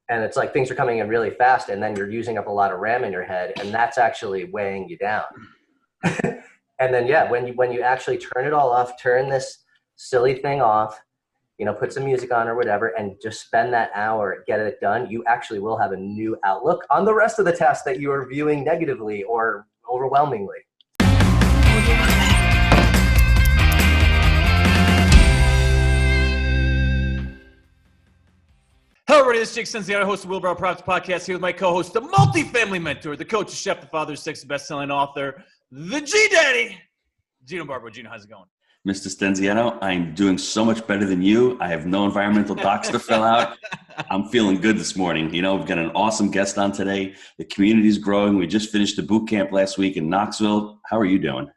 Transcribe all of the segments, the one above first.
And it's like things are coming in really fast, and then you're using up a lot of RAM in your head, and that's actually weighing you down. And then, yeah, when you actually turn it all off, turn this silly thing off, put some music on or whatever, and just spend that hour, get it done, you actually will have a new outlook on the rest of the tasks that you are viewing negatively or overwhelmingly. Hello, everybody. This is Jake Stenziano, host of Wheelbarrow Podcast, here with my co-host, the multi-family mentor, the coach, the chef, the father, six, best-selling author, the G-Daddy, Gino Barbaro. Gino, how's it going? Mr. Stenziano, I'm doing so much better than you. I have no environmental docs to fill out. I'm feeling good this morning. We've got an awesome guest on today. The community's growing. We just finished the boot camp last week in Knoxville. How are you doing?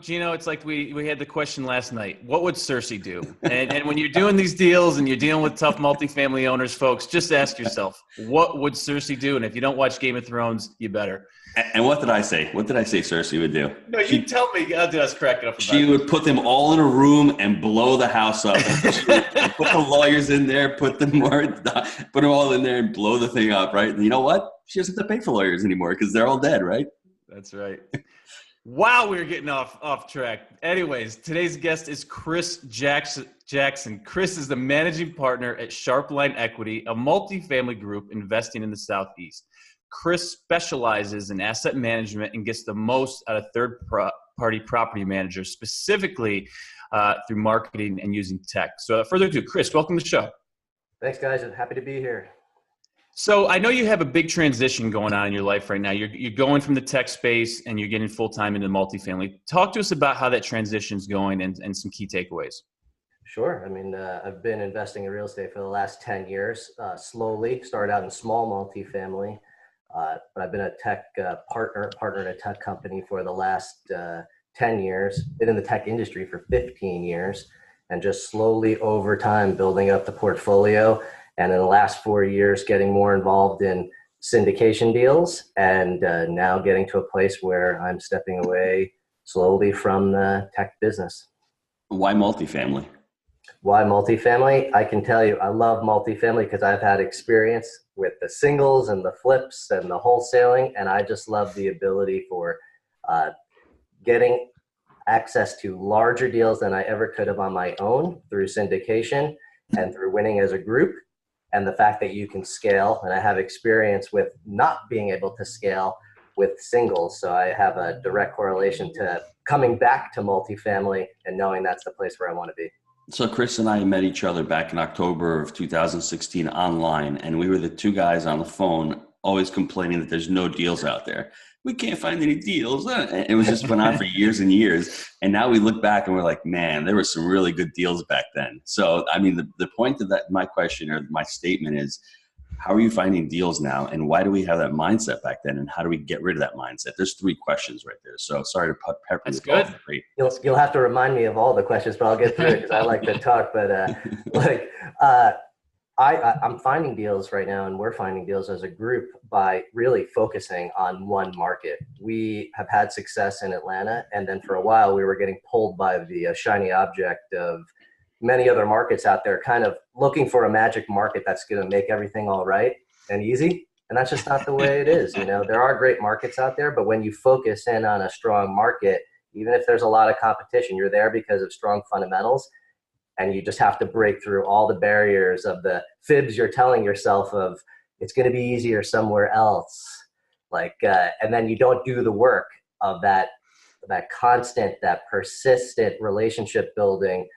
Gino, it's like we had the question last night. What would Cersei do? And when you're doing these deals and you're dealing with tough multifamily owners, folks, just ask yourself, what would Cersei do? And if you don't watch Game of Thrones, you better. And what did I say? What did I say Cersei would do? No, you tell me. I'll do us cracking up. She would put them all in a room and blow the house up. Put the lawyers in there, put them all in there and blow the thing up, right? And you know what? She doesn't have to pay for lawyers anymore because they're all dead, right? That's right. Wow, we're getting off track. Anyways, today's guest is Chris Jackson. Chris is the managing partner at Sharpline Equity, a multifamily group investing in the Southeast. Chris specializes in asset management and gets the most out of third-party property managers, specifically through marketing and using tech. So without further ado, Chris, welcome to the show. Thanks, guys. I'm happy to be here. So I know you have a big transition going on in your life right now. You're going from the tech space and you're getting full-time into multifamily. Talk to us about how that transition is going and some key takeaways. Sure. I mean, I've been investing in real estate for the last 10 years, slowly. Started out in small multifamily, but I've been a tech partner in a tech company for the last 10 years, been in the tech industry for 15 years, and just slowly over time building up the portfolio. And in the last 4 years, getting more involved in syndication deals, and now getting to a place where I'm stepping away slowly from the tech business. Why multifamily? Why multifamily? I can tell you, I love multifamily because I've had experience with the singles and the flips and the wholesaling, and I just love the ability for getting access to larger deals than I ever could have on my own through syndication and through winning as a group. And the fact that you can scale, and I have experience with not being able to scale with singles. So I have a direct correlation to coming back to multifamily and knowing that's the place where I want to be. So Chris and I met each other back in October of 2016 online, and we were the two guys on the phone always complaining that there's no deals out there. We can't find any deals. And it was just went on for years and years. And now we look back and we're like, man, there were some really good deals back then. So, I mean, the point of that, my question or my statement is, how are you finding deals now? And why do we have that mindset back then? And how do we get rid of that mindset? There's 3 questions right there. So sorry to pepper you. That's good. You'll have to remind me of all the questions, but I'll get through it because I like to talk. But I'm finding deals right now, and we're finding deals as a group by really focusing on one market. We have had success in Atlanta, and then for a while we were getting pulled by the shiny object of many other markets out there, kind of looking for a magic market that's going to make everything all right and easy. And that's just not the way it is. There are great markets out there, but when you focus in on a strong market, even if there's a lot of competition, you're there because of strong fundamentals. And you just have to break through all the barriers of the fibs you're telling yourself of it's going to be easier somewhere else. And then you don't do the work of that constant, that persistent relationship building,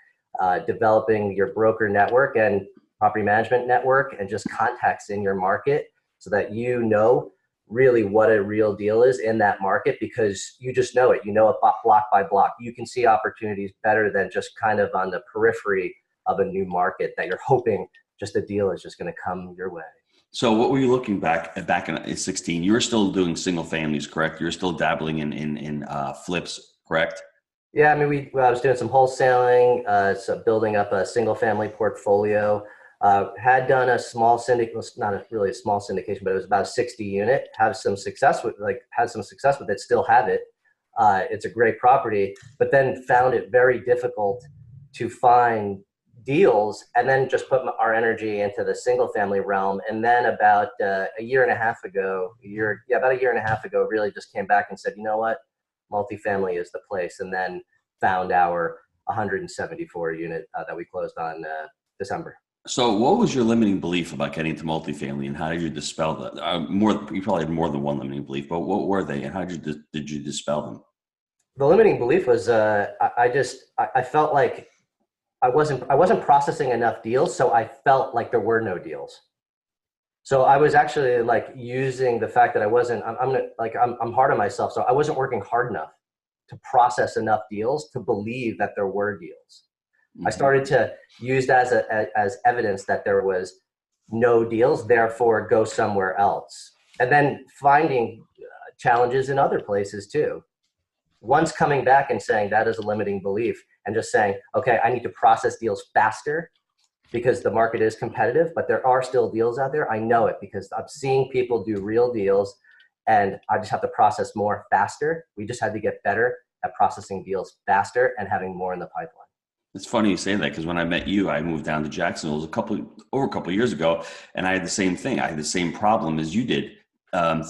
developing your broker network and property management network and just contacts in your market so that you know really what a real deal is in that market, because you just know it. You know it block by block. You can see opportunities better than just kind of on the periphery of a new market that you're hoping just a deal is just going to come your way. So what were you looking back in 16? You were still doing single families, correct? You were still dabbling in flips, correct? Yeah, I mean, I was doing some wholesaling, so building up a single family portfolio. Had done a small not really a small syndication, but it was about a 60 unit. Had some success with it. Still have it. It's a great property, but then found it very difficult to find deals and then just put our energy into the single family realm. And then about a year and a half ago, really just came back and said, you know what, multifamily is the place. And then found our 174 unit that we closed on December. So what was your limiting belief about getting to multifamily, and how did you dispel that? You probably had more than one limiting belief, but what were they, and how did you dispel them? The limiting belief was I felt like I wasn't processing enough deals, so I felt like there were no deals. So I was actually like using the fact that I'm hard on myself, so I wasn't working hard enough to process enough deals to believe that there were deals. I started to use that as evidence that there was no deals, therefore go somewhere else. And then finding challenges in other places too. Once coming back and saying that is a limiting belief and just saying, okay, I need to process deals faster because the market is competitive, but there are still deals out there. I know it because I'm seeing people do real deals and I just have to process more faster. We just had to get better at processing deals faster and having more in the pipeline. It's funny you say that, because when I met you, I moved down to Jacksonville. It was over a couple of years ago, and I had the same thing. I had the same problem as you did,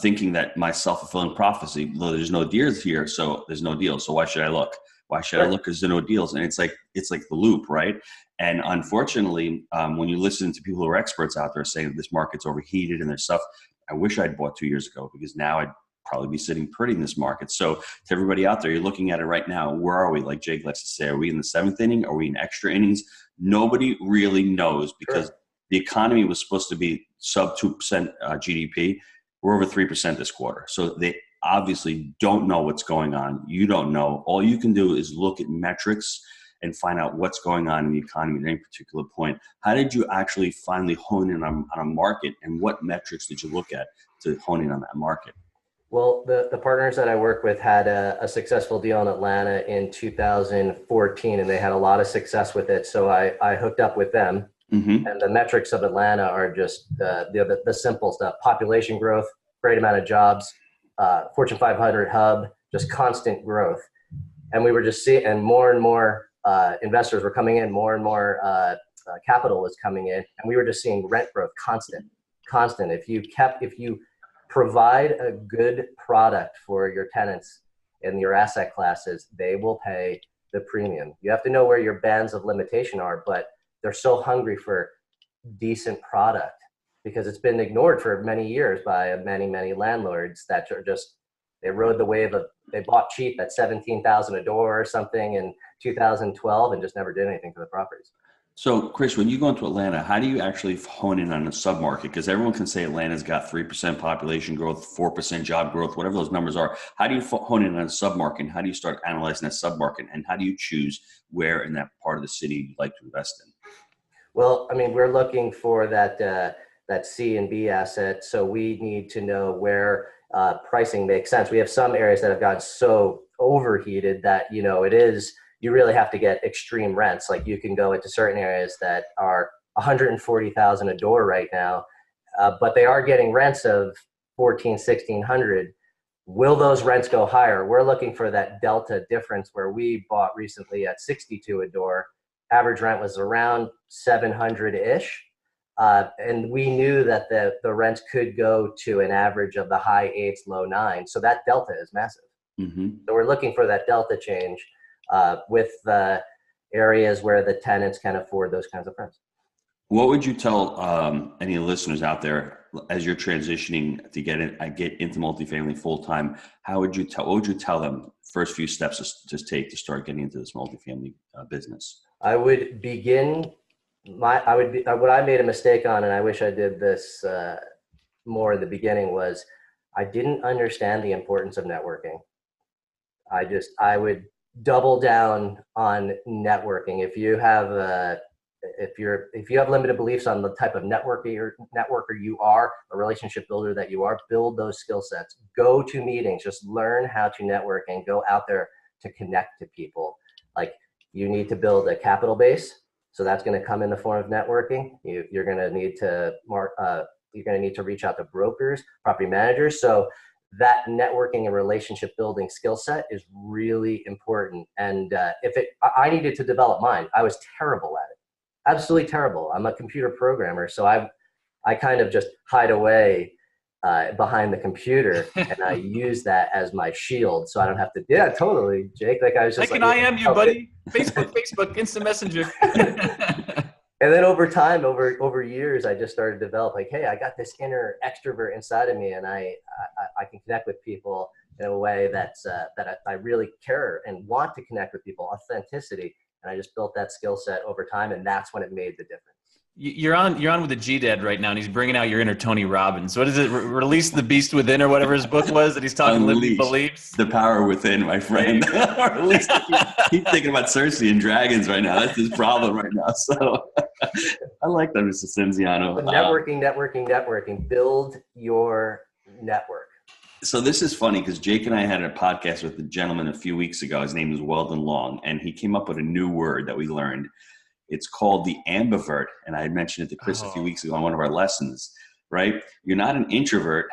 thinking that my self-fulfilling prophecy, well, there's no deals here, so there's no deals. So why should I look? Why should I look? Because there are no deals, and it's like the loop, right? And unfortunately, when you listen to people who are experts out there saying that this market's overheated and there's stuff, I wish I'd bought 2 years ago, because now I'd probably be sitting pretty in this market. So to everybody out there, you're looking at it right now. Where are we? Like Jake likes to say, are we in the seventh inning? Are we in extra innings? Nobody really knows, because the economy was supposed to be sub 2% GDP. We're over 3% this quarter. So they obviously don't know what's going on. You don't know. All you can do is look at metrics and find out what's going on in the economy at any particular point. How did you actually finally hone in on a market, and what metrics did you look at to hone in on that market? Well, the partners that I work with had a successful deal in Atlanta in 2014, and they had a lot of success with it. So I hooked up with them. Mm-hmm. And the metrics of Atlanta are just the simple stuff: population growth, great amount of jobs, Fortune 500 hub, just constant growth. And we were just seeing, and more investors were coming in, more and more capital was coming in, and we were just seeing rent growth constant. If you provide a good product for your tenants in your asset classes, they will pay the premium. You have to know where your bands of limitation are, but they're so hungry for decent product because it's been ignored for many years by many landlords that are just, they rode the wave of, they bought cheap at $17,000 a door or something in 2012 and just never did anything for the properties. So, Chris, when you go into Atlanta, how do you actually hone in on a submarket? Because everyone can say Atlanta's got 3% population growth, 4% job growth, whatever those numbers are. How do you hone in on a submarket? How do you start analyzing that submarket? And how do you choose where in that part of the city you'd like to invest in? Well, I mean, we're looking for that C and B asset. So we need to know where pricing makes sense. We have some areas that have gotten so overheated that, you really have to get extreme rents. Like you can go into certain areas that are $140,000 a door right now, but they are getting rents of $1,400-$1,600. Will those rents go higher? We're looking for that delta difference where we bought recently at $62 a door. Average rent was around $700-ish. And we knew that the rents could go to an average of the high 8s, low 9s. So that delta is massive. Mm-hmm. So we're looking for that delta change with the areas where the tenants can afford those kinds of rents. What would you tell any listeners out there as you're transitioning to get into multifamily full time? What would you tell them first few steps to take to start getting into this multifamily business? I would begin. What I made a mistake on, and I wish I did this more in the beginning, was I didn't understand the importance of networking. I would double down on networking. If you have limited beliefs on the type of networker you are, a relationship builder that you are, build those skill sets. Go to meetings, just learn how to network and go out there to connect to people. Like, you need to build a capital base. So that's going to come in the form of networking. You're going to need to reach out to brokers, property managers. So that networking and relationship building skill set is really important. And I needed to develop mine. I was terrible at it. absolutely terrible. I'm a computer programmer, so I kind of just hide away behind the computer, and I use that as my shield, so I don't have to. Yeah, totally, Jake. Like I was I just can like, IM you, buddy. Facebook, instant messenger. And then over time, over years, I just started to develop like, hey, I got this inner extrovert inside of me, and I can connect with people in a way that's that I really care and want to connect with people. Authenticity, and I just built that skill set over time, and that's when it made the difference. You're on with the G-Dad right now, and he's bringing out your inner Tony Robbins. What is it? Release the beast within, or whatever his book was that he's talking limiting beliefs. The power within, my friend. Or at least he's thinking about Cersei and dragons right now. That's his problem right now. So I like that, Mr. Stenziano. Networking. Build your network. So this is funny because Jake and I had a podcast with a gentleman a few weeks ago. His name is Weldon Long, and he came up with a new word that we learned. It's called the ambivert, and I had mentioned it to Chris a few weeks ago on one of our lessons, right? You're not an introvert,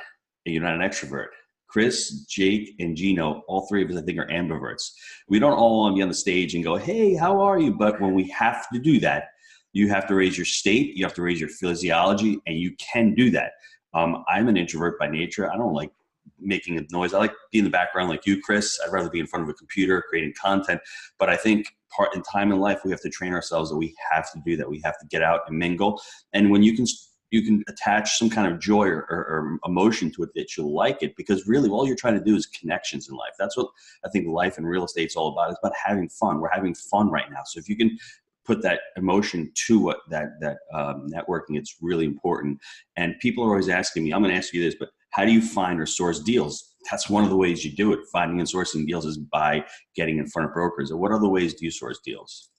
and you're not an extrovert. Chris, Jake, and Gino, all three of us, I think, are ambiverts. We don't all want to be on the stage and go, hey, how are you? But when we have to do that, you have to raise your state, you have to raise your physiology, and you can do that. I'm an introvert by nature. I don't like making a noise. I like being in the background like you, Chris. I'd rather be in front of a computer creating content. But I think part in time in life, we have to train ourselves that we have to do that. We have to get out and mingle. And when you can attach some kind of joy or emotion to it that you'll like it, because really all you're trying to do is connections in life. That's what I think life and real estate is all about. It's about having fun. We're having fun right now. So if you can put that emotion to that networking, it's really important. And people are always asking me, I'm going to ask you this, but how do you find or source deals? That's one of the ways you do it. Finding and sourcing deals is by getting in front of brokers. Or what other ways do you source deals?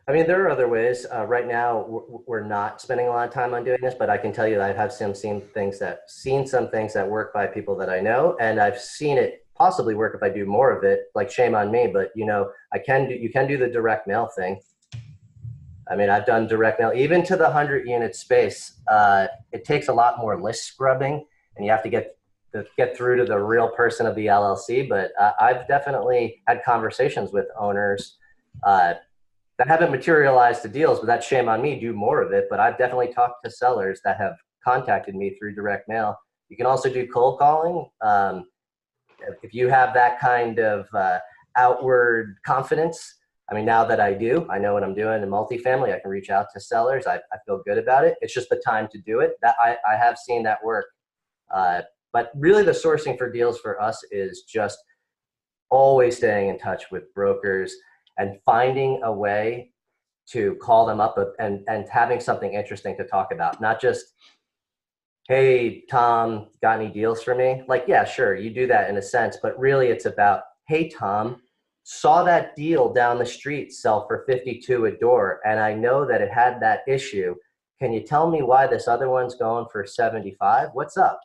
I mean, there are other ways. Right now, we're not spending a lot of time on doing this, but I can tell you that I have seen some things that work by people that I know, and I've seen it possibly work if I do more of it. Like, shame on me, but you can do the direct mail thing. I mean, I've done direct mail even to the 100-unit space. It takes a lot more list scrubbing, and you have to get through to the real person of the LLC. But I've definitely had conversations with owners that haven't materialized to deals, but that's shame on me. Do more of it. But I've definitely talked to sellers that have contacted me through direct mail. You can also do cold calling. If you have that kind of outward confidence, I mean, now that I know what I'm doing in multifamily, I can reach out to sellers. I feel good about it. It's just the time to do it. That I have seen that work. But really the sourcing for deals for us is just always staying in touch with brokers and finding a way to call them up and having something interesting to talk about. Not just, hey, Tom, got any deals for me? Like, yeah, sure, you do that in a sense, but really it's about, hey, Tom, saw that deal down the street sell for 52 a door, and I know that it had that issue. Can you tell me why this other one's going for 75? What's up?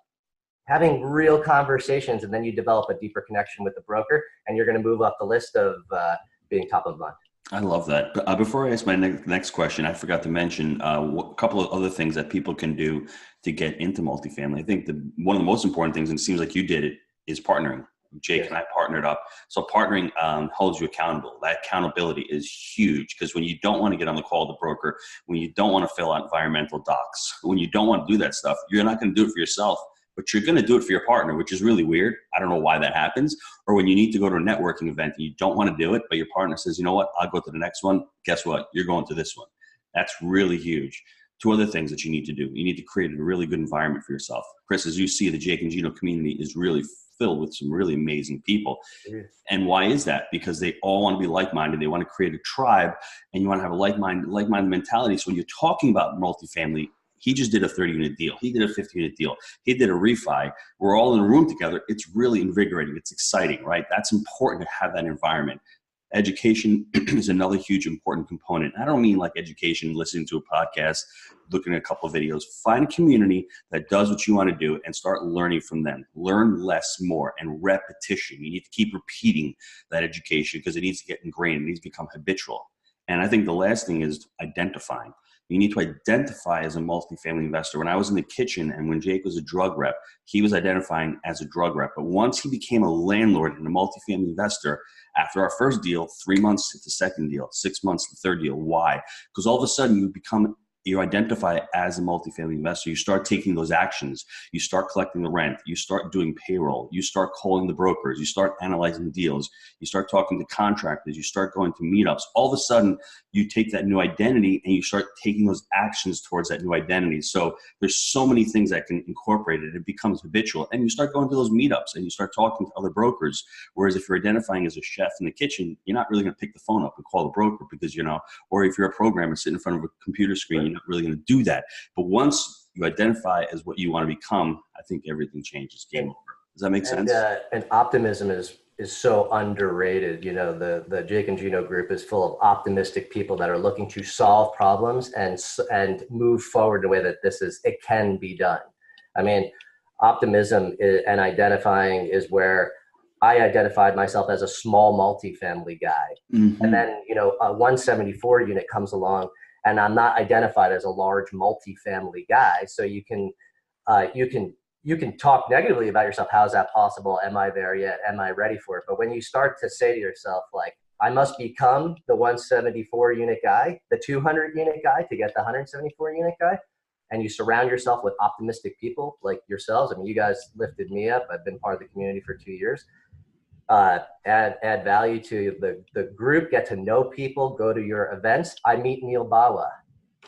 Having real conversations, and then you develop a deeper connection with the broker, and you're going to move up the list of being top of mind. I love that. But before I ask my next question, I forgot to mention a couple of other things that people can do to get into multifamily. I think one of the most important things, and it seems like you did it, is partnering. Jake and I partnered up. So partnering holds you accountable. That accountability is huge, because when you don't want to get on the call with the broker, when you don't want to fill out environmental docs, when you don't want to do that stuff, you're not going to do it for yourself, but you're going to do it for your partner, which is really weird. I don't know why that happens. Or when you need to go to a networking event and you don't want to do it, but your partner says, you know what, I'll go to the next one. Guess what? You're going to this one. That's really huge. Two other things that you need to do. You need to create a really good environment for yourself. Chris, as you see, the Jake and Gino community is really filled with some really amazing people. And why is that? Because they all want to be like-minded. They want to create a tribe, and you want to have a like-minded mentality. So when you're talking about multifamily, he just did a 30-unit deal. He did a 50-unit deal. He did a refi. We're all in a room together. It's really invigorating. It's exciting, right? That's important to have that environment. Education is another huge important component. I don't mean like education, listening to a podcast, looking at a couple of videos. Find a community that does what you want to do and start learning from them. Learn less, more, and repetition. You need to keep repeating that education because it needs to get ingrained. It needs to become habitual. And I think the last thing is identifying. You need to identify as a multifamily investor. When I was in the kitchen and when Jake was a drug rep, he was identifying as a drug rep. But once he became a landlord and a multifamily investor, after our first deal, 3 months to the second deal, 6 months to the third deal. Why? Because all of a sudden you identify as a multifamily investor. You start taking those actions. You start collecting the rent. You start doing payroll. You start calling the brokers. You start analyzing deals. You start talking to contractors. You start going to meetups. All of a sudden, you take that new identity and you start taking those actions towards that new identity. So there's so many things that can incorporate it. It becomes habitual. And you start going to those meetups and you start talking to other brokers. Whereas if you're identifying as a chef in the kitchen, you're not really going to pick the phone up and call the broker because, or if you're a programmer sitting in front of a computer screen, you're not really going to do that. But once you identify as what you want to become, I think everything changes. Game over. Does that make sense? And optimism is so underrated. The Jake and Gino group is full of optimistic people that are looking to solve problems and move forward in a way that it can be done. I mean, optimism and identifying is where I identified myself as a small multifamily guy. Mm-hmm. And then, a 174 unit comes along and I'm not identified as a large multifamily guy. So you can talk negatively about yourself. How is that possible? Am I there yet? Am I ready for it? But when you start to say to yourself, like, I must become the 174 unit guy, the 200 unit guy to get the 174 unit guy, and you surround yourself with optimistic people like yourselves. I mean, you guys lifted me up. I've been part of the community for 2 years. Add value to the group, get to know people, go to your events. I meet Neil Bawa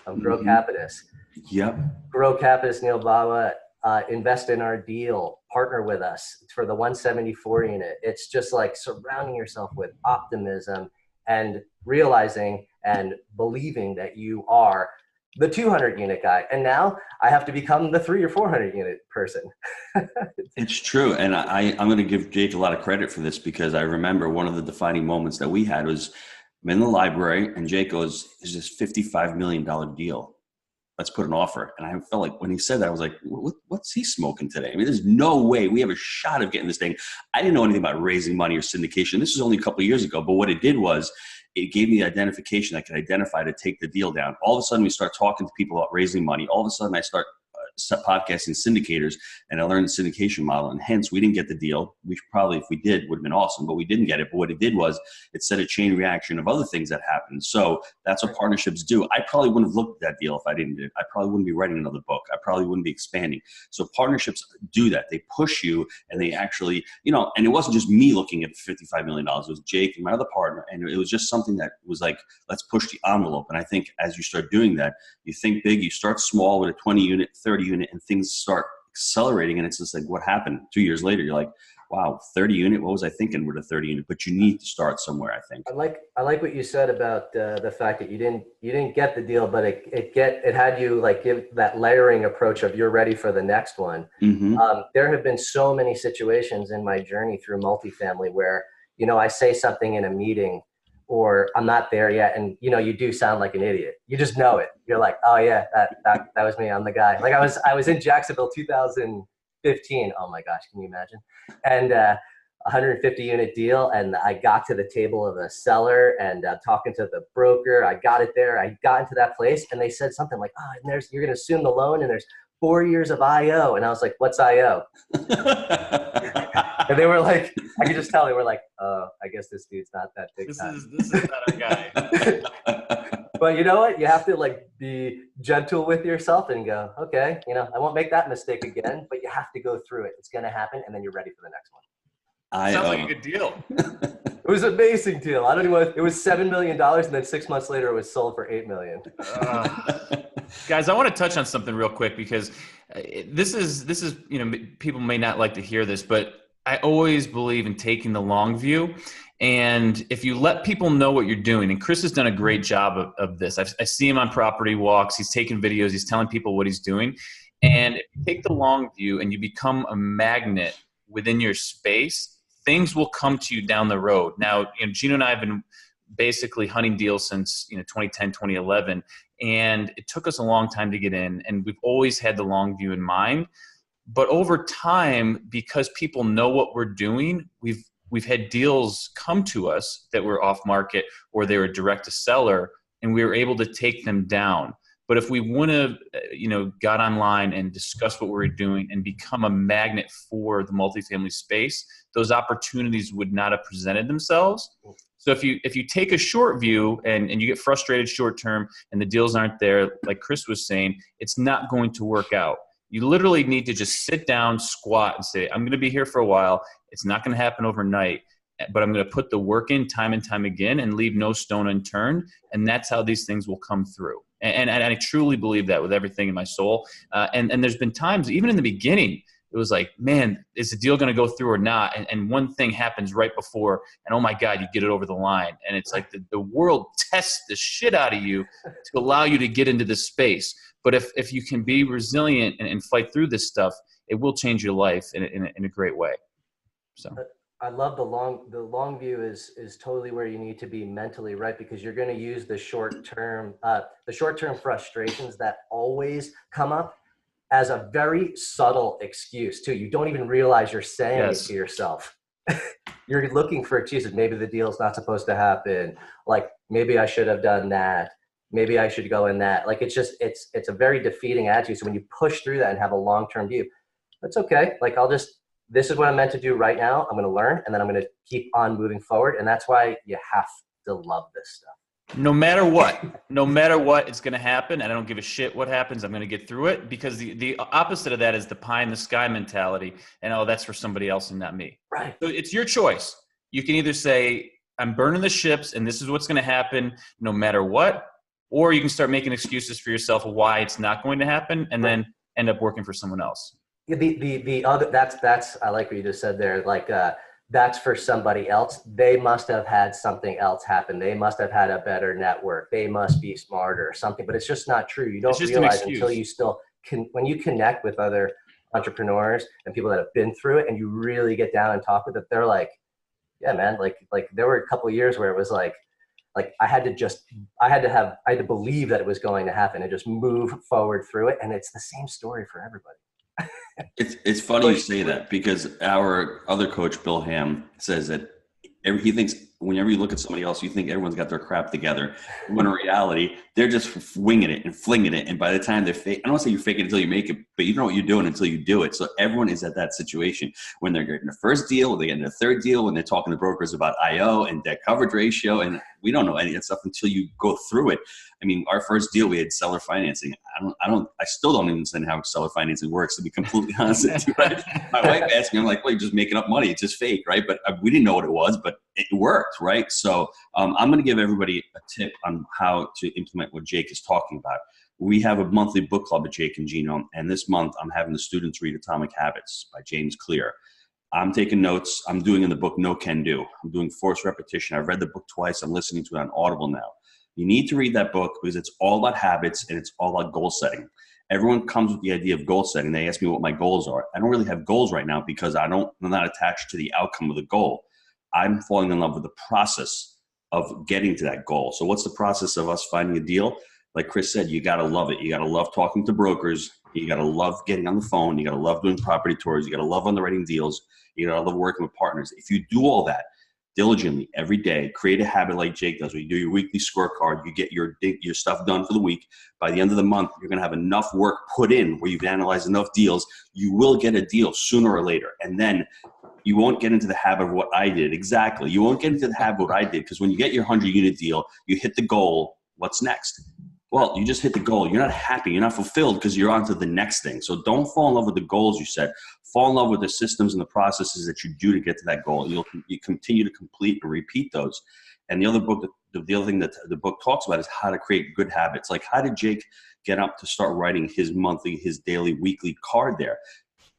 of Grow Capitalist. Yep. Grow Capitalist, Neil Bawa, invest in our deal, partner with us for the 174 unit. It's just like surrounding yourself with optimism and realizing and believing that you are the 200 unit guy. And now I have to become the 300 or 400 unit person. It's true. And I'm going to give Jake a lot of credit for this because I remember one of the defining moments that we had was I'm in the library and Jake goes, "Is this $55 million deal? Let's put an offer." And I felt like when he said that, I was like, what's he smoking today? I mean, there's no way we have a shot of getting this thing. I didn't know anything about raising money or syndication. This was only a couple of years ago. But what it did was it gave me the identification I could identify to take the deal down. All of a sudden, we start talking to people about raising money. All of a sudden, I start podcasting syndicators and I learned the syndication model. And hence, we didn't get the deal. We probably, if we did, would have been awesome, but we didn't get it. But what it did was it set a chain reaction of other things that happened. So that's what partnerships do. I probably wouldn't have looked at that deal if I didn't do it. I probably wouldn't be writing another book. I probably wouldn't be expanding. So partnerships do that. They push you and they actually, and it wasn't just me looking at $55 million. It was Jake and my other partner. And it was just something that was like, let's push the envelope. And I think as you start doing that, you think big, you start small with a 20 unit, 30 unit, and things start accelerating. And it's just like, what happened 2 years later? You're like, wow, 30 unit. What was I thinking with a 30 unit? But you need to start somewhere, I think. I like what you said about the fact that you didn't get the deal, but it had you like give that layering approach of you're ready for the next one. Mm-hmm. There have been so many situations in my journey through multifamily where, I say something in a meeting or I'm not there yet. And, you do sound like an idiot. You just know it. You're like, oh yeah, that was me. I'm the guy. Like I was in Jacksonville, 2015. Oh my gosh. Can you imagine? And, 150 unit deal. And I got to the table of the seller and talking to the broker. I got it there. I got into that place and they said something like, oh, and you're going to assume the loan and there's 4 years of IO. And I was like, what's IO? And they were like, I could just tell they were like, oh, I guess this dude's not that big. This is not our guy. But you know what? You have to like be gentle with yourself and go, okay, I won't make that mistake again, but you have to go through it. It's going to happen. And then you're ready for the next one. Sounds like a good deal. It was an amazing deal. I don't even. It was $7 million, and then 6 months later, it was sold for $8 million. Guys, I want to touch on something real quick because this is people may not like to hear this, but I always believe in taking the long view. And if you let people know what you're doing, and Chris has done a great job of this. I see him on property walks. He's taking videos. He's telling people what he's doing. And if you take the long view and you become a magnet within your space, things will come to you down the road. Now, Gino and I have been basically hunting deals since 2010, 2011, and it took us a long time to get in, and we've always had the long view in mind. But over time, because people know what we're doing, we've had deals come to us that were off market or they were direct to seller, and we were able to take them down. But if we want to, got online and discuss what we're doing and become a magnet for the multifamily space, those opportunities would not have presented themselves. So if you take a short view and you get frustrated short term and the deals aren't there, like Chris was saying, it's not going to work out. You literally need to just sit down, squat, and say, I'm going to be here for a while. It's not going to happen overnight, but I'm going to put the work in time and time again and leave no stone unturned. And that's how these things will come through. And I truly believe that with everything in my soul. And there's been times, even in the beginning, it was like, man, is the deal going to go through or not? And one thing happens right before, and oh my God, you get it over the line. And it's like the world tests the shit out of you to allow you to get into this space. But if you can be resilient and fight through this stuff, it will change your life in a great way. So I love the long view is totally where you need to be mentally, right? Because you're going to use the short term frustrations that always come up as a very subtle excuse too. You don't even realize you're saying it to yourself. You're looking for excuses. Maybe the deal's not supposed to happen. Like maybe I should have done that. Maybe I should go in that. Like it's a very defeating attitude. So when you push through that and have a long-term view, that's okay. Like this is what I'm meant to do right now. I'm going to learn, and then I'm going to keep on moving forward. And that's why you have to love this stuff. No matter what, it's going to happen. And I don't give a shit what happens. I'm going to get through it, because the opposite of that is the pie in the sky mentality. And that's for somebody else and not me. Right. So it's your choice. You can either say, I'm burning the ships and this is what's going to happen no matter what. Or you can start making excuses for yourself of why it's not going to happen, and then end up working for someone else. The other, that's I like what you just said there. Like that's for somebody else. They must have had something else happen. They must have had a better network. They must be smarter or something. But it's just not true. You don't realize until you when you connect with other entrepreneurs and people that have been through it, and you really get down and talk with it. They're like, yeah, man. Like there were a couple of years where it was like I had to believe that it was going to happen and just move forward through it. And it's the same story for everybody. It's funny you say that, because our other coach, Bill Ham, says that he thinks whenever you look at somebody else, you think everyone's got their crap together. When in reality, they're just winging it and flinging it. And by the time they're I don't want to say you fake it until you make it, but you know what you're doing until you do it. So everyone is at that situation when they're getting the first deal, when they're getting the third deal, when they're talking to brokers about IO and debt coverage ratio. And we don't know any of that stuff until you go through it. I mean, our first deal, we had seller financing. I still don't even understand how seller financing works, to be completely honest with you, right? My wife asked me, I'm like, well, you're just making up money. It's just fake, right? But we didn't know what it was, but it worked, right? So I'm going to give everybody a tip on how to implement what Jake is talking about. We have a monthly book club at Jake and Gino, and this month I'm having the students read Atomic Habits by James Clear. I'm taking notes. I'm doing in the book No Can Do. I'm doing forced repetition. I've read the book twice. I'm listening to it on Audible now. You need to read that book because it's all about habits and it's all about goal setting. Everyone comes with the idea of goal setting. They ask me what my goals are. I don't really have goals right now because I'm not attached to the outcome of the goal. I'm falling in love with the process of getting to that goal. So what's the process of us finding a deal? Like Chris said, you got to love it. You got to love talking to brokers. You got to love getting on the phone. You got to love doing property tours. You got to love underwriting deals. You got to love working with partners. If you do all that diligently every day, create a habit like Jake does, where you do your weekly scorecard, you get your stuff done for the week. By the end of the month, you're going to have enough work put in where you've analyzed enough deals. You will get a deal sooner or later. And then you won't get into the habit of what I did. Exactly. You won't get into the habit of what I did, because when you get your 100-unit deal, you hit the goal. What's next? Well, you just hit the goal. You're not happy. You're not fulfilled because you're on to the next thing. So don't fall in love with the goals you set. Fall in love with the systems and the processes that you do to get to that goal. You continue to complete and repeat those. And the other thing that the book talks about is how to create good habits. Like, how did Jake get up to start writing his monthly, his daily, weekly card there?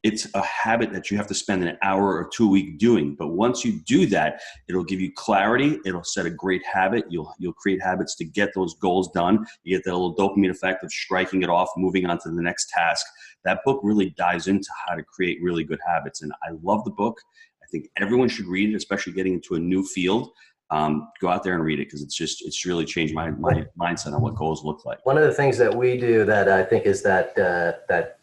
It's a habit that you have to spend an hour or 2 a week doing. But once you do that, it'll give you clarity. It'll set a great habit. You'll create habits to get those goals done. You get that little dopamine effect of striking it off, moving on to the next task. That book really dives into how to create really good habits. And I love the book. I think everyone should read it, especially getting into a new field. Go out there and read it, because it's really changed my mindset on what goals look like. One of the things that we do that I think is that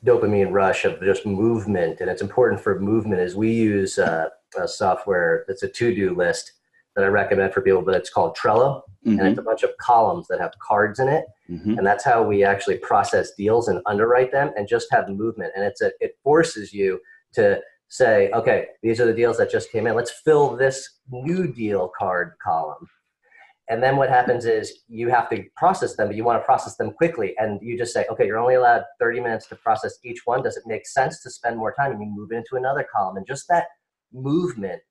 dopamine rush of just movement, and it's important for movement, is we use a software that's a to-do list that I recommend for people, but it's called Trello. And it's a bunch of columns that have cards in it. And that's how we actually process deals and underwrite them and just have movement. And it forces you to say, okay, these are the deals that just came in. Let's fill this new deal card column. And then what happens is you have to process them, but you want to process them quickly. And you just say, okay, you're only allowed 30 minutes to process each one. Does it make sense to spend more time? And you move into another column. And just that movement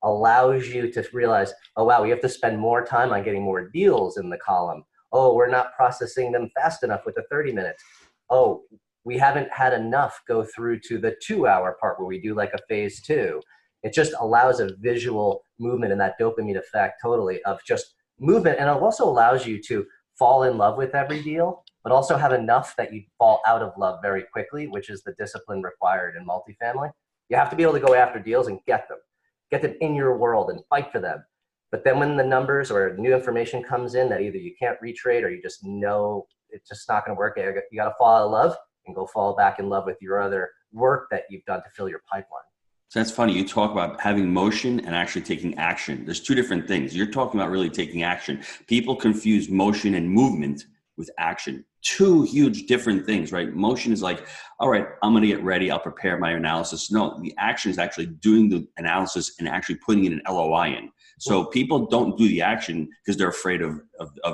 allows you to realize, oh, wow, we have to spend more time on getting more deals in the column. Oh, we're not processing them fast enough with the 30 minutes. Oh, we haven't had enough go through to the 2-hour part where we do like a phase 2. It just allows a visual movement and that dopamine effect totally of just movement. And it also allows you to fall in love with every deal, but also have enough that you fall out of love very quickly, which is the discipline required in multifamily. You have to be able to go after deals and get them in your world and fight for them. But then when the numbers or new information comes in that either you can't retrade or you just know it's just not going to work, you got to fall out of love and go fall back in love with your other work that you've done to fill your pipeline. So that's funny. You talk about having motion and actually taking action. There's two different things. You're talking about really taking action. People confuse motion and movement with action. Two huge different things, right? Motion is like, all right, I'm going to get ready. I'll prepare my analysis. No, the action is actually doing the analysis and actually putting in an LOI in. So people don't do the action because they're afraid of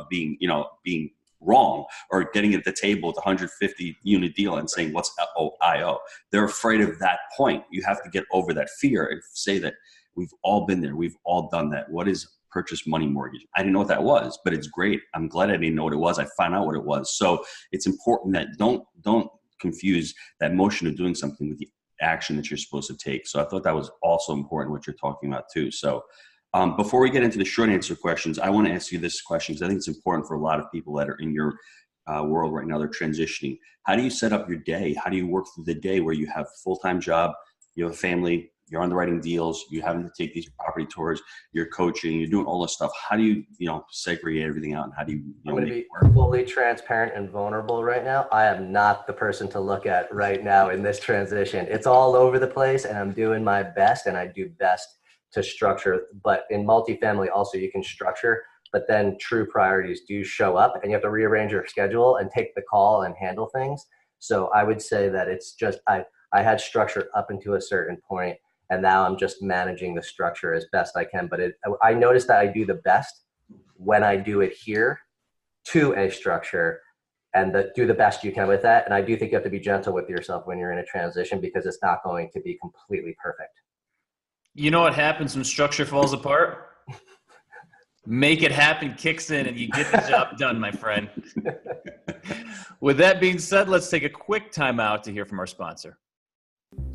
being, being wrong or getting at the table with a 150 unit deal and saying, what's IO? They're afraid of that point. You have to get over that fear and say that we've all been there. We've all done that. What is purchase money mortgage? I didn't know what that was, but it's great. I'm glad I didn't know what it was. I found out what it was. So it's important that don't confuse that motion of doing something with the action that you're supposed to take. So I thought that was also important what you're talking about too. So before we get into the short answer questions, I want to ask you this question because I think it's important for a lot of people that are in your world right now. They're transitioning. How do you set up your day? How do you work through the day where you have a full-time job, you have a family, you're underwriting deals, you're having to take these property tours, you're coaching, you're doing all this stuff. How do you, segregate everything out? And how do you, I'm going to be fully transparent and vulnerable right now. I am not the person to look at right now in this transition. It's all over the place and I'm doing my best and I do best to structure. But in multifamily also you can structure, but then true priorities do show up and you have to rearrange your schedule and take the call and handle things. So I would say that it's just, I had structure up into a certain point and now I'm just managing the structure as best I can. But I noticed that I do the best when I do adhere to a structure and do the best you can with that. And I do think you have to be gentle with yourself when you're in a transition because it's not going to be completely perfect. You know what happens when structure falls apart? Make it happen kicks in and you get the job done, my friend. With that being said, let's take a quick time out to hear from our sponsor.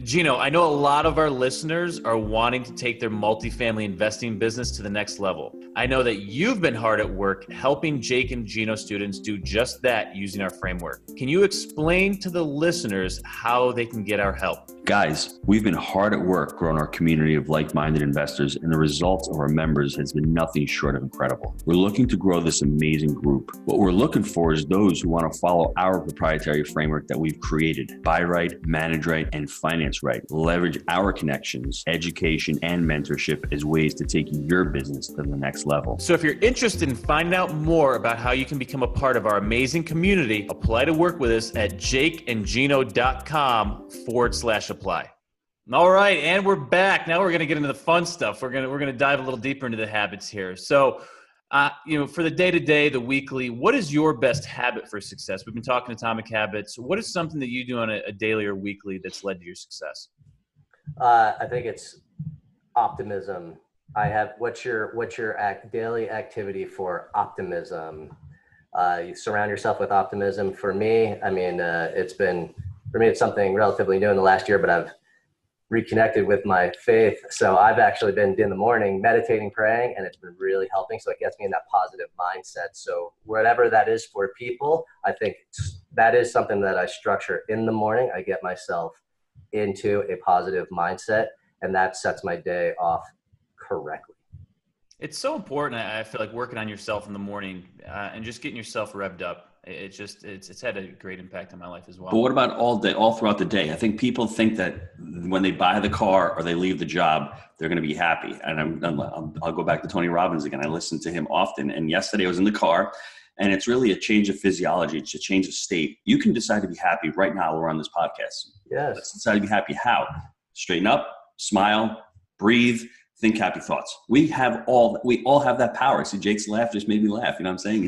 Gino, I know a lot of our listeners are wanting to take their multifamily investing business to the next level. I know that you've been hard at work helping Jake and Gino students do just that using our framework. Can you explain to the listeners how they can get our help? Guys, we've been hard at work growing our community of like-minded investors, and the results of our members has been nothing short of incredible. We're looking to grow this amazing group. What we're looking for is those who want to follow our proprietary framework that we've created. Buy right, manage right, and finance right. Leverage our connections, education, and mentorship as ways to take your business to the next level. So if you're interested in finding out more about how you can become a part of our amazing community, apply to work with us at jakeandgino.com/apply. All right, and we're back. Now we're going to get into the fun stuff. We're going to dive a little deeper into the habits here. So, for the day-to-day, the weekly, what is your best habit for success? We've been talking atomic habits. What is something that you do on a daily or weekly that's led to your success? I think it's optimism. What's your daily activity for optimism? You surround yourself with optimism. For me, it's something relatively new in the last year, but I've reconnected with my faith. So I've actually been in the morning meditating, praying, and it's been really helping. So it gets me in that positive mindset. So whatever that is for people, I think that is something that I structure in the morning. I get myself into a positive mindset, and that sets my day off correctly. It's so important. I feel like working on yourself in the morning and just getting yourself revved up. It's had a great impact on my life as well. But what about all throughout the day? I think people think that when they buy the car or they leave the job, they're going to be happy. And I'll go back to Tony Robbins again. I listen to him often. And yesterday I was in the car, and it's really a change of physiology. It's a change of state. You can decide to be happy right now. We're on this podcast. Yes. Let's decide to be happy. How? Straighten up, smile, breathe, think happy thoughts. We all have that power. See, Jake's laugh just made me laugh. You know what I'm saying?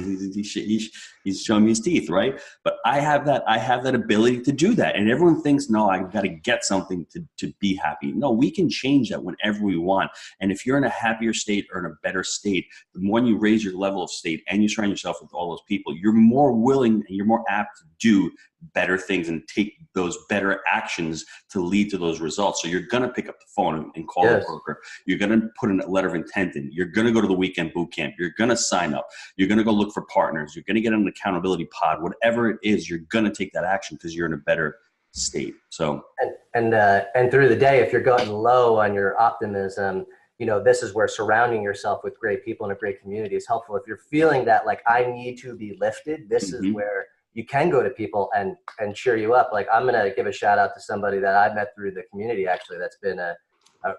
He's showing me his teeth, right? But I have that ability to do that. And everyone thinks, no, I've got to get something to be happy. No, we can change that whenever we want. And if you're in a happier state or in a better state, the more you raise your level of state and you surround yourself with all those people, you're more willing and you're more apt to do better things and take those better actions to lead to those results. So you're going to pick up the phone and call a broker. You're going to put in a letter of intent in. You're going to go to the weekend boot camp. You're going to sign up. You're going to go look for partners. You're going to get an accountability pod. Whatever it is, you're going to take that action because you're in a better state. So and through the day, if you're going low on your optimism, you know, this is where surrounding yourself with great people and a great community is helpful. If you're feeling that, like, I need to be lifted, this is where you can go to people and cheer you up. Like, I'm going to give a shout out to somebody that I met through the community, actually, that's been a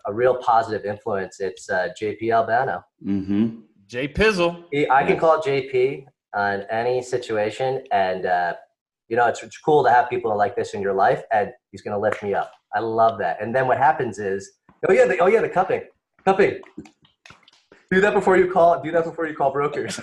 real positive influence. It's JP Albano. Mm-hmm. J Pizzle. I can call JP on any situation. And, you know, it's cool to have people like this in your life, and he's going to lift me up. I love that. And then what happens is, the cupping. Do that before you call brokers.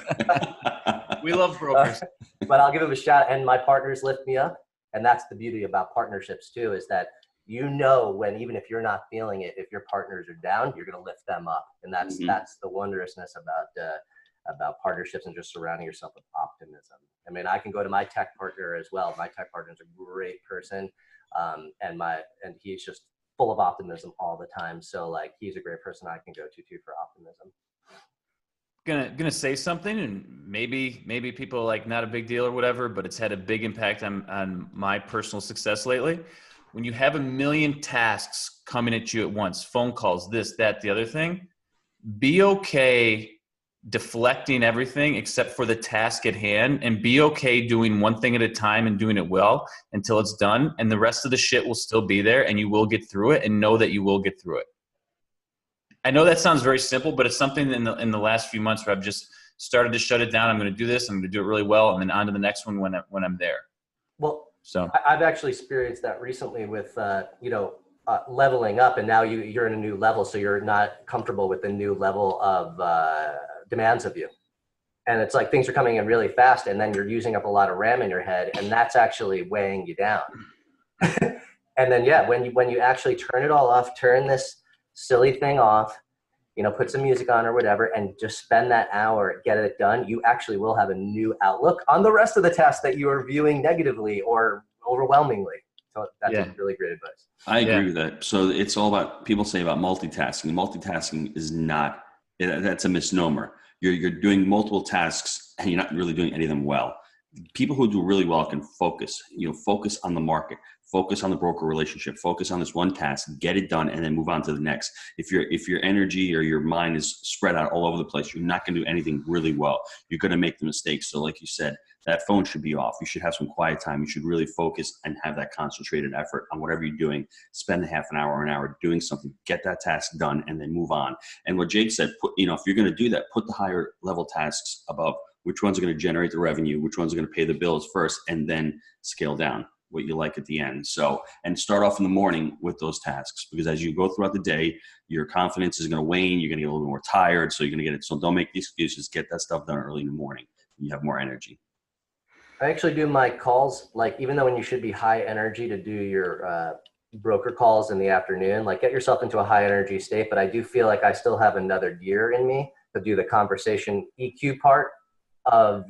We love brokers. But I'll give him a shout, and my partners lift me up. And that's the beauty about partnerships too, is that, you know, when, even if you're not feeling it, if your partners are down, you're going to lift them up. And that's the wondrousness about partnerships and just surrounding yourself with optimism. I mean, I can go to my tech partner as well. My tech partner is a great person. And he's just full of optimism all the time. So, like, he's a great person I can go to too for optimism. Gonna say something, and maybe people are like, not a big deal or whatever, but it's had a big impact on my personal success lately. When you have a million tasks coming at you at once, phone calls, this, that, the other thing, be okay deflecting everything except for the task at hand, and be okay doing one thing at a time and doing it well until it's done. And the rest of the shit will still be there, and you will get through it, and know that you will get through it. I know that sounds very simple, but it's something in the last few months where I've just started to shut it down. I'm going to do this. I'm going to do it really well, and then on to the next one when I'm there. Well, so I've actually experienced that recently with leveling up, and now you're in a new level, so you're not comfortable with the new level of demands of you. And it's like things are coming in really fast, and then you're using up a lot of RAM in your head, and that's actually weighing you down. And then, when you actually turn it all off, turn this silly thing off, you know, put some music on or whatever, and just spend that hour, get it done, you actually will have a new outlook on the rest of the tasks that you are viewing negatively or overwhelmingly. So that's really great advice. I agree with that. So it's all about, people say about multitasking. Multitasking is not, that's a misnomer. You're doing multiple tasks and you're not really doing any of them well. People who do really well can focus on the market, focus on the broker relationship, focus on this one task, get it done, and then move on to the next. If your energy or your mind is spread out all over the place, you're not going to do anything really well. You're going to make the mistakes. So like you said, that phone should be off. You should have some quiet time. You should really focus and have that concentrated effort on whatever you're doing. Spend a half an hour or an hour doing something, get that task done, and then move on. And what Jake said, if you're going to do that, put the higher level tasks above. Which ones are going to generate the revenue? Which ones are going to pay the bills first, and then scale down what you like at the end. So, and start off in the morning with those tasks, because as you go throughout the day, your confidence is going to wane. You're going to get a little more tired. So you're going to get it. So don't make the excuses. Get that stuff done early in the morning. You have more energy. I actually do my calls, like, even though when you should be high energy to do your broker calls in the afternoon, like, get yourself into a high energy state. But I do feel like I still have another gear in me to do the conversation EQ part of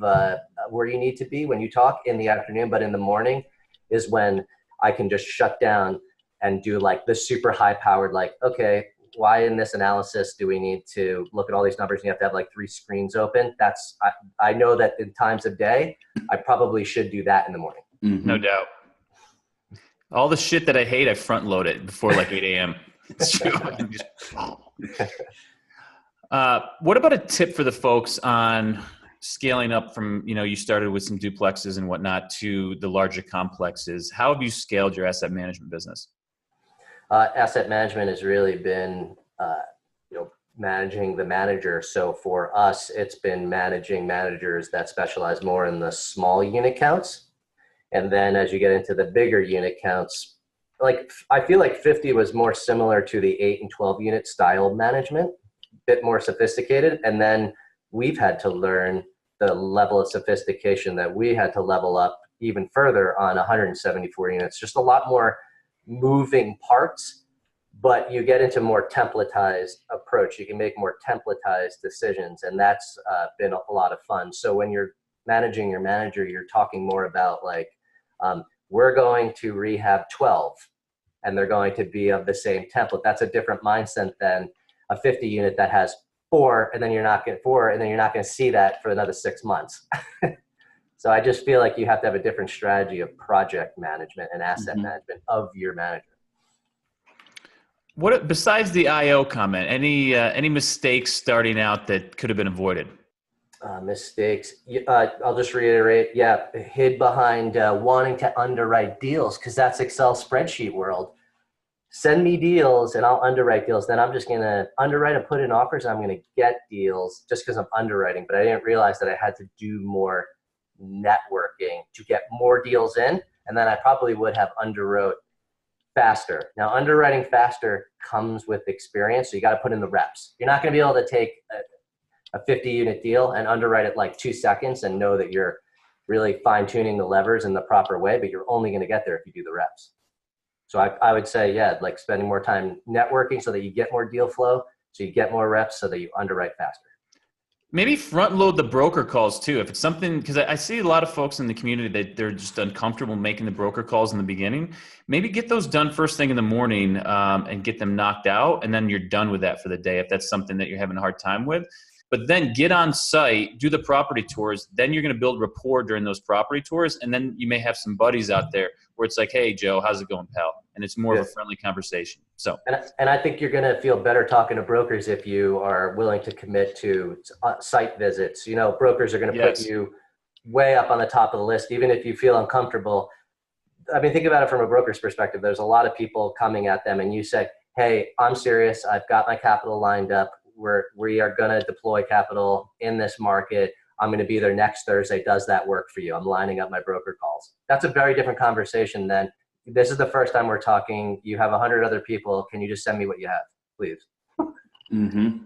where you need to be when you talk in the afternoon. But in the morning is when I can just shut down and do like the super high powered, like, okay, why in this analysis do we need to look at all these numbers and you have to have like 3 screens open? That's, I know that in times of day, I probably should do that in the morning. Mm-hmm. No doubt. All the shit that I hate, I front load it before like 8 a.m. It's true. What about a tip for the folks on scaling up from, you started with some duplexes and whatnot to the larger complexes? How have you scaled your asset management business? Asset management has really been, managing the manager. So for us, it's been managing managers that specialize more in the small unit counts. And then as you get into the bigger unit counts, like I feel like 50 was more similar to the 8 and 12 unit style management, a bit more sophisticated. And then we've had to learn the level of sophistication that we had to level up even further on 174 units, just a lot more moving parts. But you get into more templatized approach. You can make more templatized decisions, and that's been a lot of fun. So when you're managing your manager, you're talking more about like, we're going to rehab 12, and they're going to be of the same template. That's a different mindset than a 50 unit that has 4, and then you're not going to see that for another 6 months. So I just feel like you have to have a different strategy of project management and asset management of your manager. What besides the IO comment? Any mistakes starting out that could have been avoided? Mistakes. I'll just reiterate. Yeah, hid behind wanting to underwrite deals because that's Excel spreadsheet world. Send me deals and I'll underwrite deals. Then I'm just gonna underwrite and put in offers. And I'm gonna get deals just because I'm underwriting. But I didn't realize that I had to do more networking to get more deals in, and then I probably would have underwrote faster. Now, underwriting faster comes with experience, so you got to put in the reps. You're not going to be able to take a 50-unit deal and underwrite it like 2 seconds and know that you're really fine-tuning the levers in the proper way, but you're only going to get there if you do the reps. So I would say, yeah, like spending more time networking so that you get more deal flow, so you get more reps so that you underwrite faster. Maybe front load the broker calls too. If it's something, because I see a lot of folks in the community that they're just uncomfortable making the broker calls in the beginning. Maybe get those done first thing in the morning and get them knocked out. And then you're done with that for the day if that's something that you're having a hard time with. But then get on site, do the property tours. Then you're going to build rapport during those property tours. And then you may have some buddies out there where it's like, hey, Joe, how's it going, pal? And it's more of a friendly conversation. So, and I think you're going to feel better talking to brokers if you are willing to commit to site visits. You know, brokers are going to put you way up on the top of the list, even if you feel uncomfortable. I mean, think about it from a broker's perspective. There's a lot of people coming at them and you say, hey, I'm serious. I've got my capital lined up. We are going to deploy capital in this market. I'm going to be there next Thursday. Does that work for you? I'm lining up my broker calls. That's a very different conversation than this is the first time we're talking. You have 100 other people. Can you just send me what you have, please?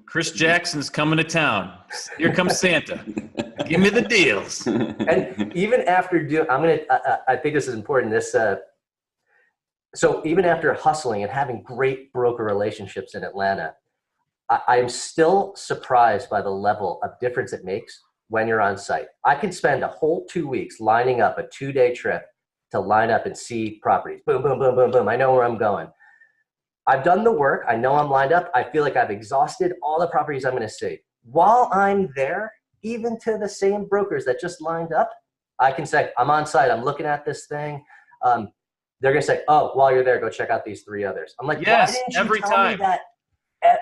Chris Jackson's coming to town. Here comes Santa. Give me the deals. And even after I think this is important. So even after hustling and having great broker relationships in Atlanta, I'm still surprised by the level of difference it makes when you're on site. I can spend a whole 2 weeks lining up a 2-day trip to line up and see properties. Boom, boom, boom, boom, boom. I know where I'm going. I've done the work. I know I'm lined up. I feel like I've exhausted all the properties I'm going to see. While I'm there, even to the same brokers that just lined up, I can say, I'm on site. I'm looking at this thing. They're going to say, oh, while you're there, go check out these 3 others. I'm like, yes, why didn't you every tell time. me that?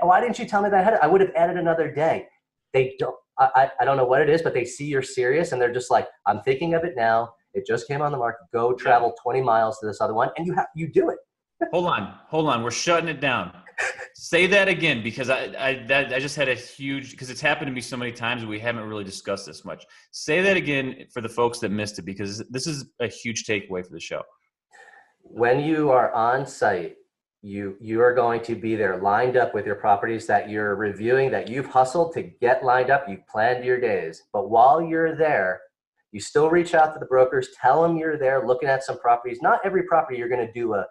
Why didn't you tell me that? I would have added another day. They don't. I don't know what it is, but they see you're serious, and they're just like, I'm thinking of it now. It just came on the market. Go travel 20 miles to this other one, and you do it. Hold on. We're shutting it down. Say that again, because I just had a huge, because it's happened to me so many times and we haven't really discussed this much. Say that again for the folks that missed it, because this is a huge takeaway for the show. When you are on site, you are going to be there lined up with your properties that you're reviewing, that you've hustled to get lined up. You've planned your days. But while you're there, you still reach out to the brokers, tell them you're there looking at some properties. Not every property you're going to do a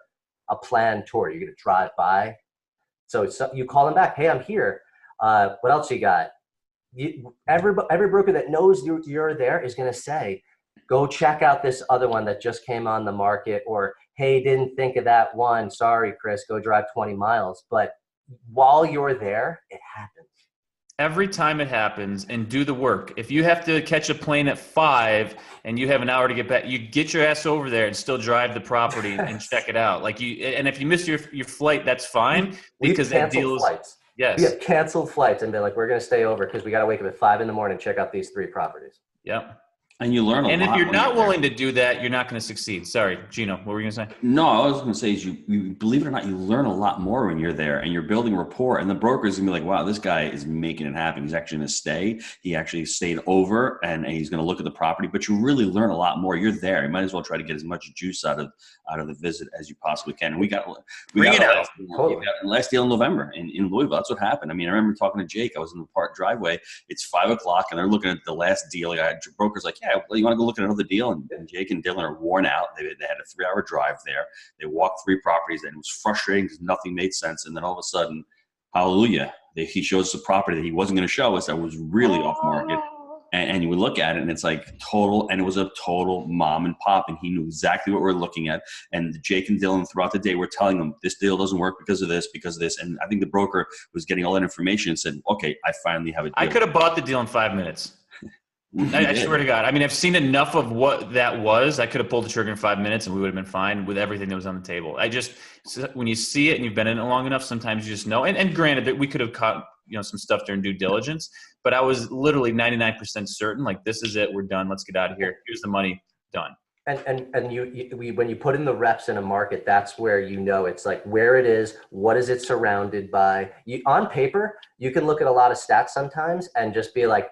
planned tour. You're going to drive by. So you call them back. Hey, I'm here. What else you got? Every broker that knows you're there is going to say, go check out this other one that just came on the market, or, hey, didn't think of that one. Sorry, Chris, go drive 20 miles. But while you're there, it happens. Every time it happens, and do the work. If you have to catch a plane at 5 and you have an hour to get back, you get your ass over there and still drive the property and check it out. And if you miss your flight, that's fine, because that deal is flights. Yes. We have canceled flights and been like, we're going to stay over because we got to wake up at 5 a.m. and check out these 3 properties. Yep. And you learn a And lot. if you're when not there. willing to do that, you're not going to succeed. Sorry, Gino, what were you going to say? No, I was going to say is you believe it or not, you learn a lot more when you're there and you're building rapport. And the broker's going to be like, wow, this guy is making it happen. He's actually going to stay. He actually stayed over and he's going to look at the property. But you really learn a lot more. You're there. You might as well try to get as much juice out of the visit as you possibly can. And we got last deal in November in Louisville. That's what happened. I mean, I remember talking to Jake. I was in the park driveway. It's 5:00 and they're looking at the last deal. Broker's like, yeah, well, you want to go look at another deal? And Jake and Dylan are worn out. They had a 3-hour drive there. They walked 3 properties and it was frustrating because nothing made sense. And then all of a sudden, hallelujah, he shows us a property that he wasn't going to show us that was really off market. And you would look at it and it's like and it was a total mom and pop. And he knew exactly what we're looking at. And Jake and Dylan throughout the day were telling them this deal doesn't work because of this. And I think the broker was getting all that information and said, okay, I finally have a deal. I could have bought the deal in 5 minutes. I swear to God. I mean, I've seen enough of what that was. I could have pulled the trigger in 5 minutes and we would have been fine with everything that was on the table. When you see it and you've been in it long enough, sometimes you just know. And granted that we could have caught, some stuff during due diligence, but I was literally 99% certain, like, this is it. We're done. Let's get out of here. Here's the money. Done. And when you put in the reps in a market, that's where it's like where it is, what is it surrounded by. On paper, you can look at a lot of stats sometimes and just be like,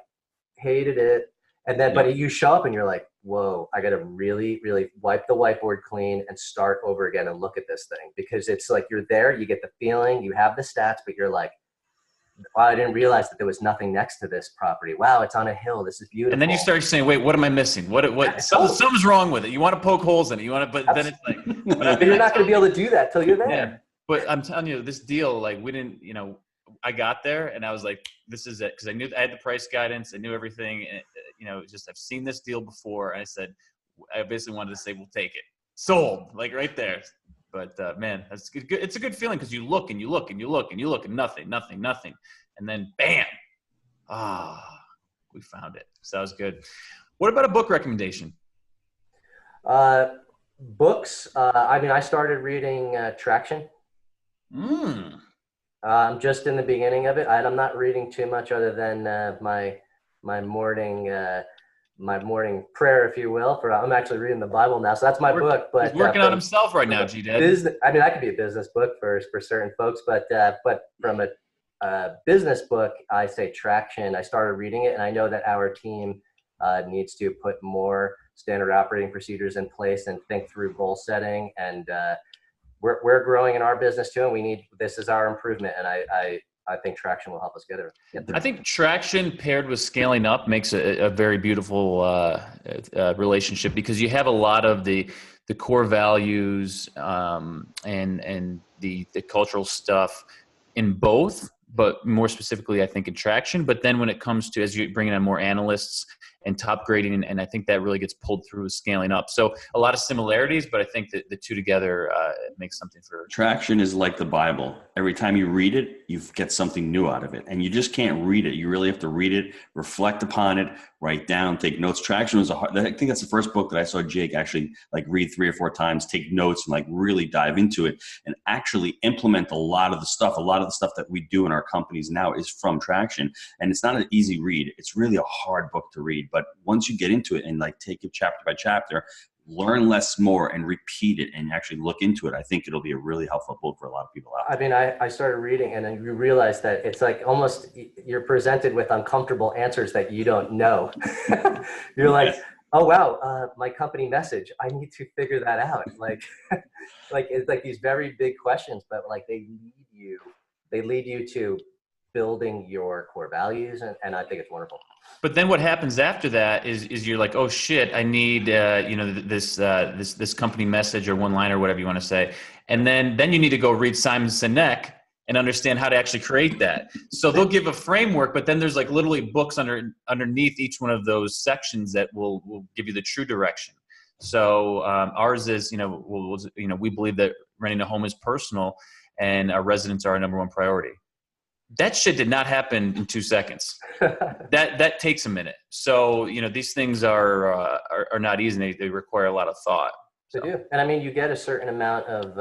hated it. And then, but you show up and you're like, whoa, I got to really, really wipe the whiteboard clean and start over again and look at this thing, because it's like you're there, you get the feeling, you have the stats, but you're like, wow, I didn't realize that there was nothing next to this property. Wow, it's on a hill. This is beautiful. And then you start saying, wait, what am I missing? Something's wrong with it. You want to poke holes in it. But then it's like, but you're not going to be able to do that till you're there. Yeah. But I'm telling you, this deal, like, we didn't, I got there and I was like, this is it. Cause I knew I had the price guidance. I knew everything. And, I've seen this deal before. I said, I basically wanted to say, we'll take it. Sold, like right there. But man, that's good. It's a good feeling because you look and you look and you look and you look and nothing. And then bam, we found it. So that was good. What about a book recommendation? Books. I started reading Traction. I'm just in the beginning of it. I'm not reading too much other than my morning prayer, if you will. I'm actually reading the Bible now, so that's my book. But he's working on himself right now, G-Dad. That could be a business book for certain folks, but from a business book, I say Traction. I started reading it, and I know that our team needs to put more standard operating procedures in place and think through goal setting. And we're growing in our business too, and this is our improvement. And I think Traction will help us get there. I think Traction paired with scaling up makes a very beautiful relationship, because you have a lot of the core values and the cultural stuff in both, but more specifically, I think, in Traction. But then when it comes to, as you bring in more analysts and top grading, and I think that really gets pulled through with scaling up. So a lot of similarities, but I think that the two together makes something for Traction is like the Bible. Every time you read it, you get something new out of it, and you just can't read it. You really have to read it, reflect upon it, write down, take notes. Traction was I think that's the first book that I saw Jake actually like read 3 or 4 times, take notes, and like really dive into it and actually implement a lot of the stuff. A lot of the stuff that we do in our companies now is from Traction, and it's not an easy read. It's really a hard book to read. But once you get into it and like take it chapter by chapter, learn less more and repeat it and actually look into it, I think it'll be a really helpful book for a lot of people out there. I started reading, and then you realize that it's like almost you're presented with uncomfortable answers that you don't know. You're like, oh wow, my company message, I need to figure that out. Like it's like these very big questions, but like they lead you to building your core values, and I think it's wonderful. But then what happens after that is you're like, oh shit, I need this company message or one line or whatever you want to say, and then you need to go read Simon Sinek and understand how to actually create that. So they'll give a framework, but then there's like literally books underneath each one of those sections that will give you the true direction. So ours is we believe that renting a home is personal, and our residents are our number one priority. That shit did not happen in 2 seconds. That takes a minute. So, these things are not easy. They require a lot of thought. They do. And you get a certain amount of,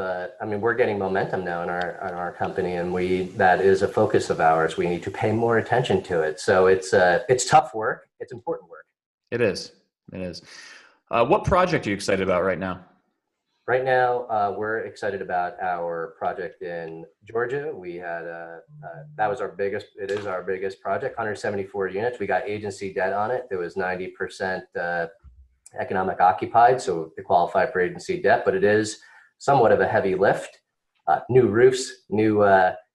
we're getting momentum now in our company, and that is a focus of ours. We need to pay more attention to it. So it's tough work. It's important work. It is. It is. What project are you excited about right now? Right now, we're excited about our project in Georgia. We had that was it is our biggest project, 174 units. We got agency debt on it. There was 90% economic occupied, so it qualified for agency debt, but it is somewhat of a heavy lift. New roofs, new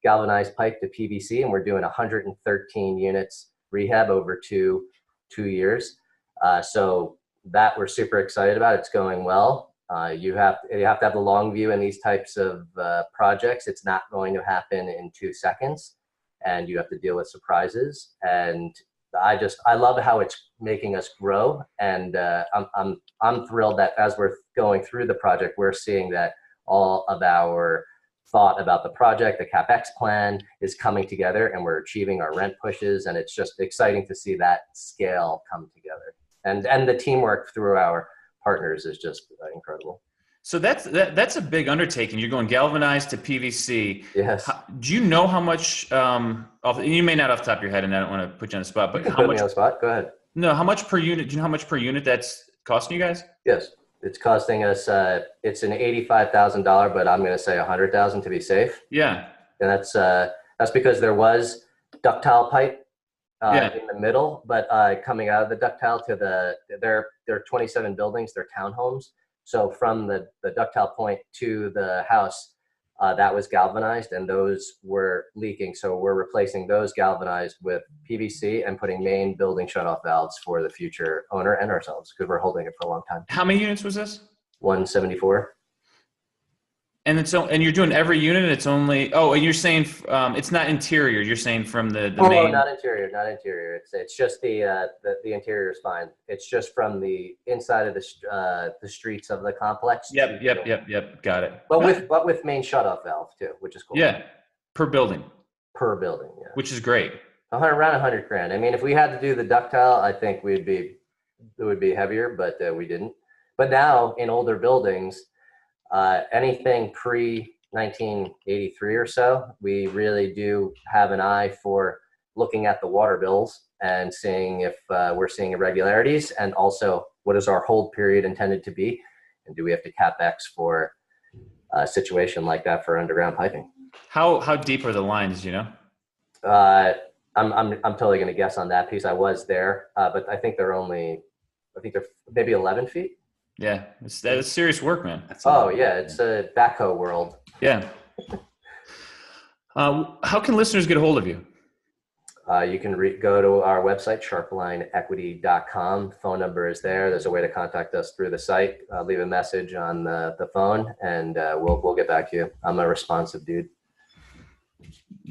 galvanized pipe to PVC, and we're doing 113 units rehab over two years. So that we're super excited about. It's going well. You have to have the long view in these types of projects. It's not going to happen in 2 seconds, and you have to deal with surprises. And I love how it's making us grow. And I'm thrilled that as we're going through the project, we're seeing that all of our thought about the project, the CapEx plan is coming together, and we're achieving our rent pushes. And it's just exciting to see that scale come together. And the teamwork through our partners is just incredible. So that's a big undertaking. You're going galvanized to PVC. Yes. Do you know how much? You may not off the top of your head, and I don't want to put you on the spot. But how Put much? me on the spot. Go ahead. No, how much per unit? Do you know how much per unit that's costing you guys? Yes, it's costing us. It's an $85,000, but I'm going to say $100,000 to be safe. Yeah. And that's because there was ductile pipe in the middle, but coming out of the ductile to there are 27 buildings, they're townhomes. So from the ductile point to the house, that was galvanized, and those were leaking. So we're replacing those galvanized with PVC and putting main building shutoff valves for the future owner and ourselves, because we're holding it for a long time. How many units was this? 174. And you're doing every unit. It's only and you're saying it's not interior. You're saying from the main. No, not interior. It's just the interior is fine. It's just from the inside of the streets of the complex. Yep. Got it. But with main shutoff valve too, which is cool. Yeah, per building. Per building, yeah. Which is great. Around $100,000. I mean, if we had to do the ductile, I think it would be heavier, but we didn't. But now in older buildings, anything pre-1983 or so, we really do have an eye for looking at the water bills and seeing if we're seeing irregularities, and also what is our hold period intended to be, and do we have to CapEx for a situation like that for underground piping? How deep are the lines? You know, I'm totally going to guess on that piece. I was there, but I think they're maybe 11 feet. Yeah, that is serious work, man. It's a backhoe world. Yeah. How can listeners get a hold of you? You can go to our website, sharplineequity.com. Phone number is there. There's a way to contact us through the site. Leave a message on the phone, and we'll get back to you. I'm a responsive dude.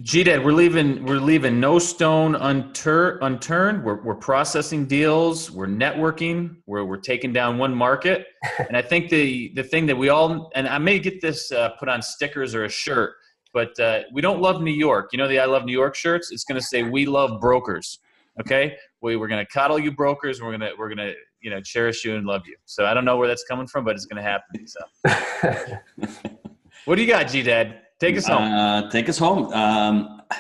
G-Dad, we're leaving no stone unturned. We're processing deals. We're networking. We're taking down one market. And I think the thing that we all, and I may get this put on stickers or a shirt, but we don't love New York. You know the I Love New York shirts? It's going to say we love brokers. Okay, we're going to coddle you brokers. And we're gonna cherish you and love you. So I don't know where that's coming from, but it's going to happen. So what do you got, G-Dad? Take us home. Take us home.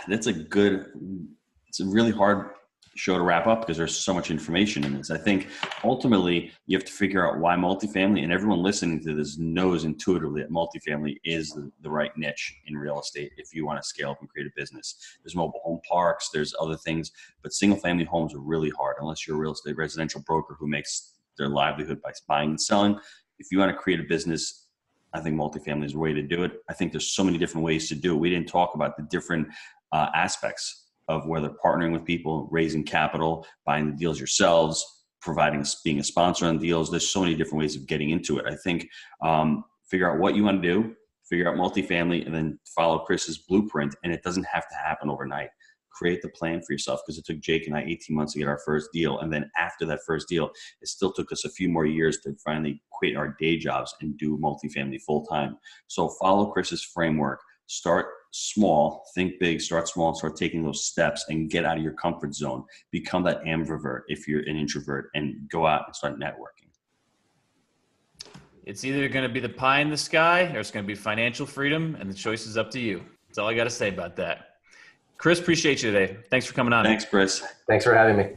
It's a really hard show to wrap up because there's so much information in this. I think ultimately you have to figure out why multifamily, and everyone listening to this knows intuitively that multifamily is the right niche in real estate if you want to scale up and create a business. There's mobile home parks, there's other things, but single family homes are really hard unless you're a real estate residential broker who makes their livelihood by buying and selling. If you want to create a business, I think multifamily is a way to do it. I think there's so many different ways to do it. We didn't talk about the different aspects of whether partnering with people, raising capital, buying the deals yourselves, being a sponsor on deals. There's so many different ways of getting into it. I think figure out what you want to do, figure out multifamily, and then follow Chris's blueprint. And it doesn't have to happen overnight. Create the plan for yourself, because it took Jake and I 18 months to get our first deal. And then after that first deal, it still took us a few more years to finally quit our day jobs and do multifamily full time. So follow Chris's framework. Start small, think big, start small, and start taking those steps and get out of your comfort zone. Become that ambivert if you're an introvert, and go out and start networking. It's either going to be the pie in the sky or it's going to be financial freedom, and the choice is up to you. That's all I got to say about that. Chris, appreciate you today. Thanks for coming on. Thanks, Chris. Thanks for having me.